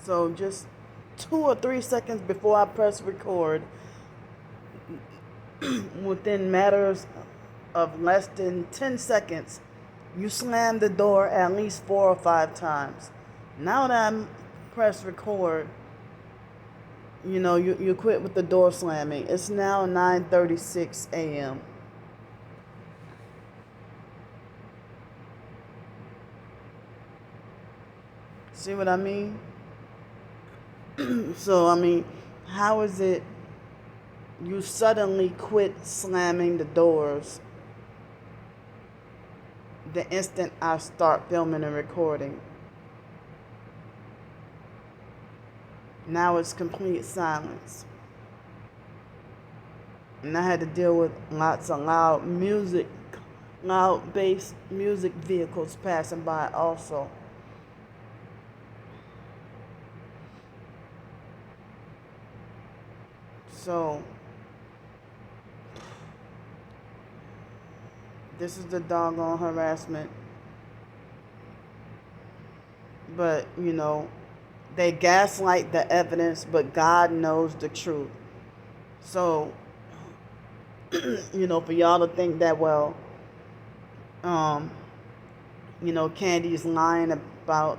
So just 2 or 3 seconds before I press record, within matters of less than 10 seconds, you slam the door at least 4 or 5 times. Now that I'm press record, you quit with the door slamming. It's now 9:36 a.m. See what I mean? So, I mean, how is it you suddenly quit slamming the doors the instant I start filming and recording? Now it's complete silence. And I had to deal with lots of loud bass music vehicles passing by also. So, this is the doggone harassment. But, they gaslight the evidence, but God knows the truth. So, for y'all to think that, well, um, Candy's lying about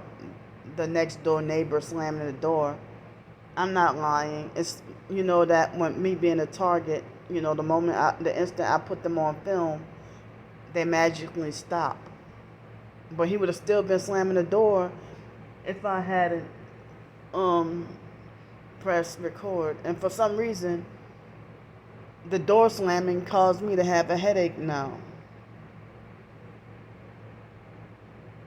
the next door neighbor slamming the door. I'm not lying. It's, that when me being a target, the instant I put them on film, they magically stop. But he would have still been slamming the door if I hadn't pressed record. And for some reason, the door slamming caused me to have a headache now.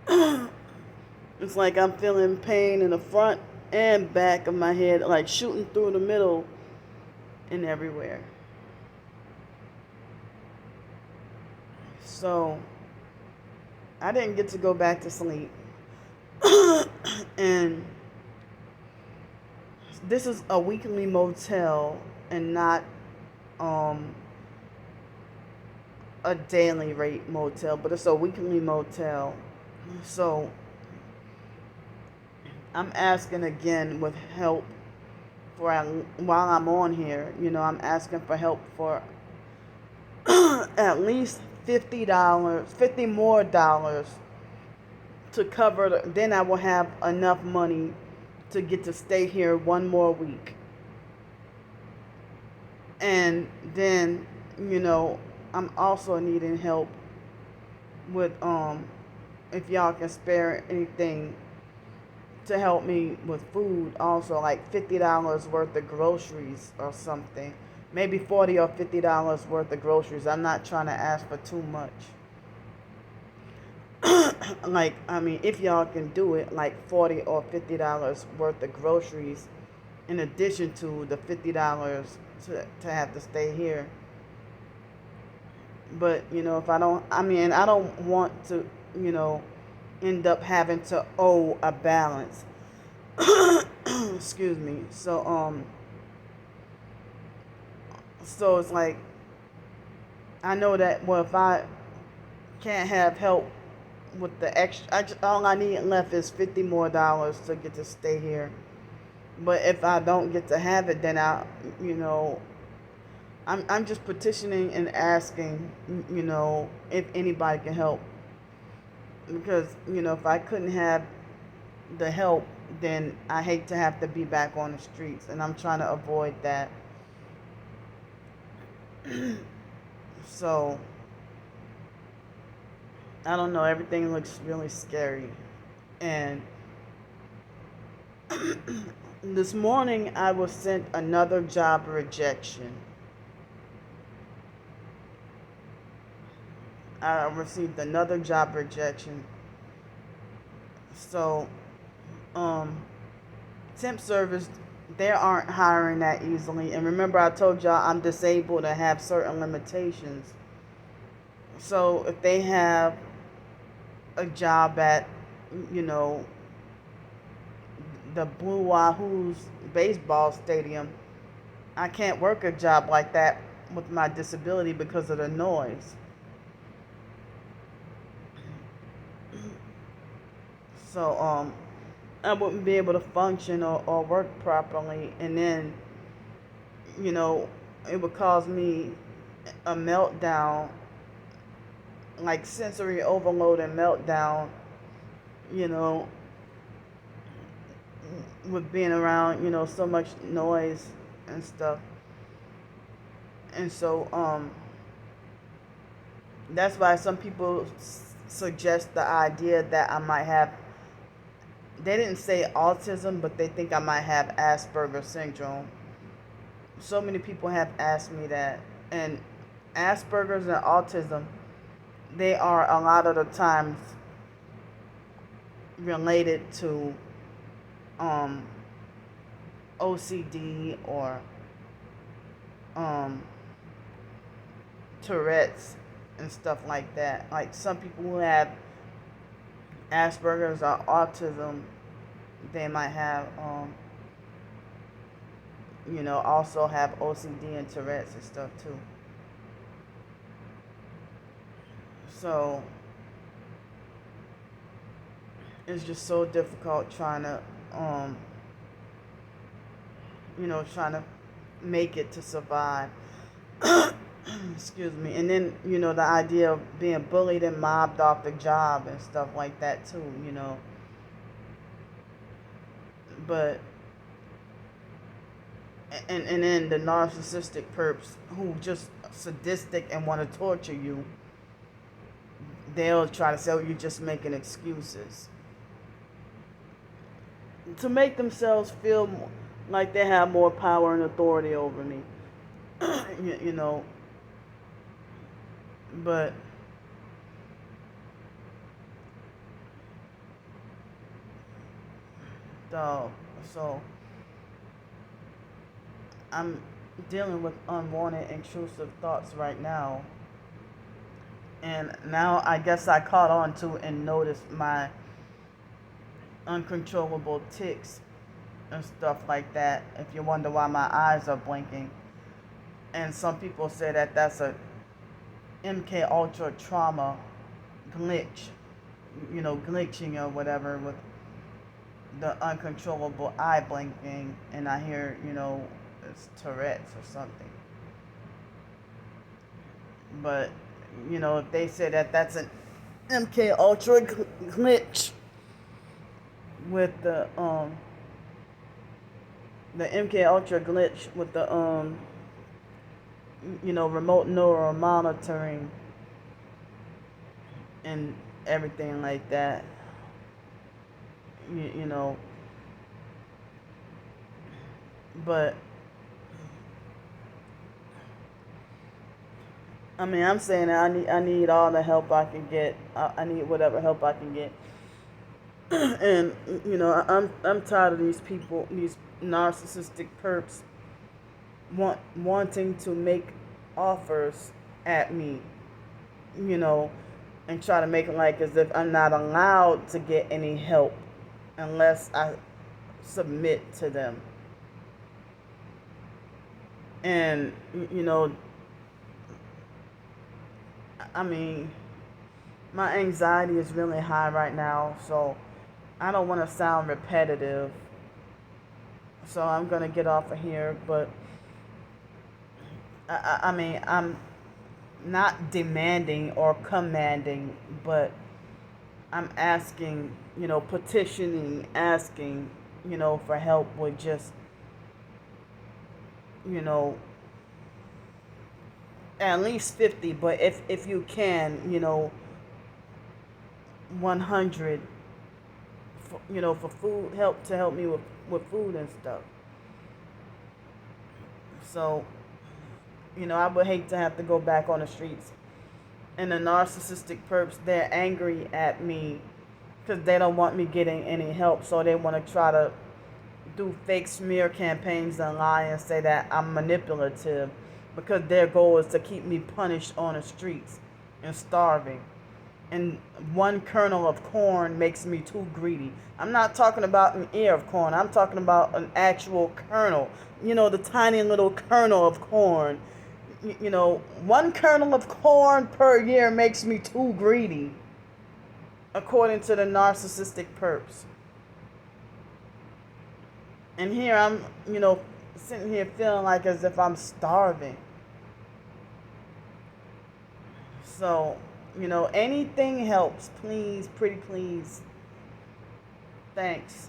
It's like I'm feeling pain in the front and back of my head, like shooting through the middle and everywhere. So I didn't get to go back to sleep. And this is a weekly motel and not a daily rate motel, but it's a weekly motel. So I'm asking again with help while I'm on here. I'm asking for help for at least $50 more to cover. Then I will have enough money to get to stay here one more week. And then, I'm also needing help with if y'all can spare anything to help me with food also, like $50 worth of groceries or something. Maybe $40 or $50 worth of groceries. I'm not trying to ask for too much. Like, I mean, if y'all can do it, like $40 or $50 worth of groceries in addition to the $50 to have to stay here. But, if I don't want to, end up having to owe a balance. Excuse me. So it's like, I know that, well, if I can't have help with the extra, all I need left is $50 more to get to stay here. But if I don't get to have it, then I'm just petitioning and asking, if anybody can help. Because, if I couldn't have the help, then I hate to have to be back on the streets. And I'm trying to avoid that. So, I don't know. Everything looks really scary. And this morning, I was sent another job rejection. I received another job rejection. So, temp service, they aren't hiring that easily. And remember, I told y'all I'm disabled and have certain limitations. So, if they have a job at, the Blue Wahoos baseball stadium, I can't work a job like that with my disability because of the noise. So, I wouldn't be able to function or work properly. And then, you know, it would cause me a meltdown, like sensory overload and meltdown, you know, with being around, so much noise and stuff. And so, that's why some people suggest the idea that I might have, they didn't say autism, but they think I might have Asperger's syndrome. So many people have asked me that. And Asperger's and autism, they are a lot of the times related to OCD or Tourette's and stuff like that. Like some people who have Asperger's or autism, they might have, also have OCD and Tourette's and stuff too. So it's just so difficult trying to, trying to make it to survive. Excuse me. And then, the idea of being bullied and mobbed off the job and stuff like that too. But, and then the narcissistic perps who just sadistic and want to torture you, they'll try to say, oh, you're just making excuses to make themselves feel like they have more power and authority over me. But so I'm dealing with unwanted, intrusive thoughts right now. And now I guess I caught on to and noticed my uncontrollable tics and stuff like that. If you wonder why my eyes are blinking. And some people say that that's a MK Ultra trauma glitch, glitching or whatever with the uncontrollable eye blinking. And I hear, it's Tourette's or something. But, if they say that that's an MK Ultra glitch with the MK Ultra glitch with the remote neural monitoring and everything like that. But I mean, I'm saying that I need all the help I can get. I need whatever help I can get. And I'm tired of these people, these narcissistic perps, wanting to make offers at me, and try to make it like as if I'm not allowed to get any help unless I submit to them. And I mean, my anxiety is really high right now, so I don't want to sound repetitive. So I'm going to get off of here, but I mean, I'm not demanding or commanding, but I'm asking, petitioning, asking, for help with just, at least 50, but if you can, 100, for food, help me with food and stuff. So, I would hate to have to go back on the streets. And the narcissistic perps, they're angry at me because they don't want me getting any help. So they want to try to do fake smear campaigns and lie and say that I'm manipulative because their goal is to keep me punished on the streets and starving. And one kernel of corn makes me too greedy. I'm not talking about an ear of corn. I'm talking about an actual kernel. The tiny little kernel of corn. One kernel of corn per year makes me too greedy, according to the narcissistic perps. And here I'm, sitting here feeling like as if I'm starving. So, anything helps. Please, pretty please. Thanks.